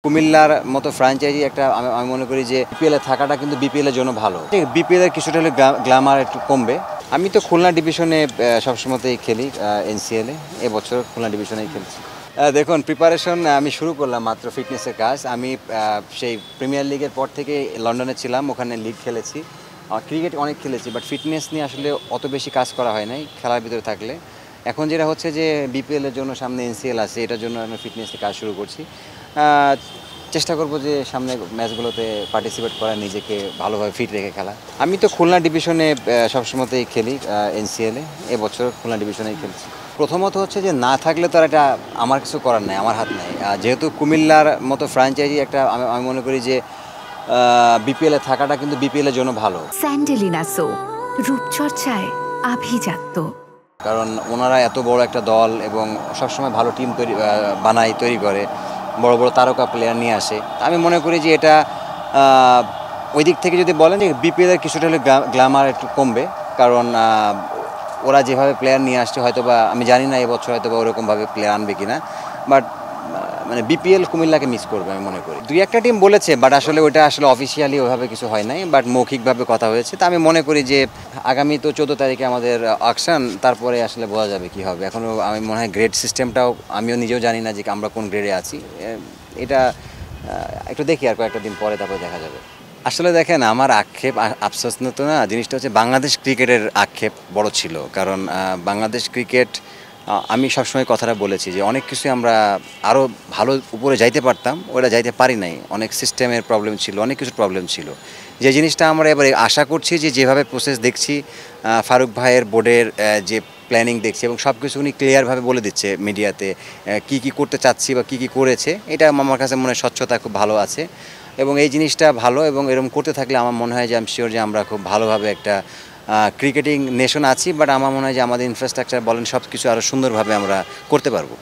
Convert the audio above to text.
কুমিল্লার মতো ফ্র্যাঞ্চাইজি একটা আমি মনে করি যে বিপিএলে থাকাটা কিন্তু বিপিএলের জন্য ভালো। বিপিএলের কিছুটা হলে গ্ল্যামার একটু কমবে। আমি তো খুলনা ডিভিশনে সবসময়তেই খেলি, এনসিএলে। এবছর খুলনা ডিভিশনেই খেলছি। দেখুন, প্রিপারেশন আমি শুরু করলাম মাত্র ফিটনেসের কাজ। আমি সেই প্রিমিয়ার লিগের পর থেকে লন্ডনে ছিলাম, ওখানে লিগ খেলেছি, ক্রিকেট অনেক খেলেছি, বাট ফিটনেস নিয়ে আসলে অত বেশি কাজ করা হয় নাই খেলার ভিতরে থাকলে। এখন যেটা হচ্ছে যে বিপিএলের জন্য সামনে এনসিএল আছে, এটার জন্য আমি ফিটনেসে কাজ শুরু করছি। চেষ্টা করব যে সামনে ম্যাচগুলোতে পার্টিসিপেট করা, নিজেকে ভালোভাবে ফিট রেখে খেলা। আমি তো খুলনা ডিভিশনে সবসময়তেই খেলি, এনসিএলে। এবছর খুলনা ডিভিশনেই খেলছি। প্রথমত হচ্ছে যে না থাকলে তো আর এটা আমার কিছু করার নাই, আমার হাত নাই। যেহেতু কুমিল্লার মতো ফ্র্যাঞ্চাইজি একটা আমি মনে করি যে বিপিএলে থাকাটা কিন্তু বিপিএলের জন্য ভালো। স্যান্ডেলিনা সো, রূপচর্চায় আভিজাত্য। কারণ ওনারা এত বড় একটা দল এবং সবসময় ভালো টিম তৈরি করে, বড় বড় তারকা প্লেয়ার নিয়ে আসে। আমি মনে করি যে এটা ওই দিক থেকে যদি বলেন যে বিপিএলের কিছুটা হলে গ্ল্যামার একটু কমবে, কারণ ওরা যেভাবে প্লেয়ার নিয়ে আসছে, হয়তো বা আমি জানি না এবছর হয়তো বা ওরকমভাবে প্লেয়ার আনবে কিনা, বাট মানে বিপিএল কুমিল্লাকে মিস করবে আমি মনে করি। দুই একটা টিম বলেছে, বাট আসলে ওইটা আসলে অফিসিয়ালি ওইভাবে কিছু হয় নাই, বাট মৌখিকভাবে কথা হয়েছে। তা আমি মনে করি যে আগামী তো 14 তারিখে আমাদের অকশন, তারপরে আসলে বোঝা যাবে কী হবে। এখনও আমি মনে হয় গ্রেড সিস্টেমটাও আমিও নিজেও জানি না যে আমরা কোন গ্রেডে আছি। এটা একটু দেখি, আর কয়েকটা দিন পরে তারপরে দেখা যাবে। আসলে দেখেন, আমার আক্ষেপ আফসোস তো না, জিনিসটা হচ্ছে বাংলাদেশ ক্রিকেটের আক্ষেপ বড় ছিল। কারণ বাংলাদেশ ক্রিকেট, আমি সবসময় কথাটা বলেছি যে অনেক কিছু আমরা আরও ভালো উপরে যাইতে পারতাম, ওটা যাইতে পারি নাই। অনেক সিস্টেমের প্রবলেম ছিল, অনেক কিছুর প্রবলেম ছিল। যে জিনিসটা আমরা এবারে আশা করছি যে যেভাবে প্রসেস দেখছি, ফারুক ভাইয়ের বোর্ডের যে প্ল্যানিং দেখছি এবং সব কিছু উনি ক্লিয়ারভাবে বলে দিচ্ছে মিডিয়াতে, কি কি করতে চাচ্ছি বা কি কি করেছে, এটা আমার কাছে মনে হয় স্বচ্ছতা খুব ভালো আছে এবং এই জিনিসটা ভালো। এবং এরকম করতে থাকলে আমার মনে হয় যে আমি শিওর যে আমরা খুব ভালোভাবে একটা ক্রিকেটিং নেশন আছি। বাট আমার মনে হয় যে আমাদের ইনফ্রাস্ট্রাকচার বলেন, সব কিছু আরও সুন্দরভাবে আমরা করতে পারবো।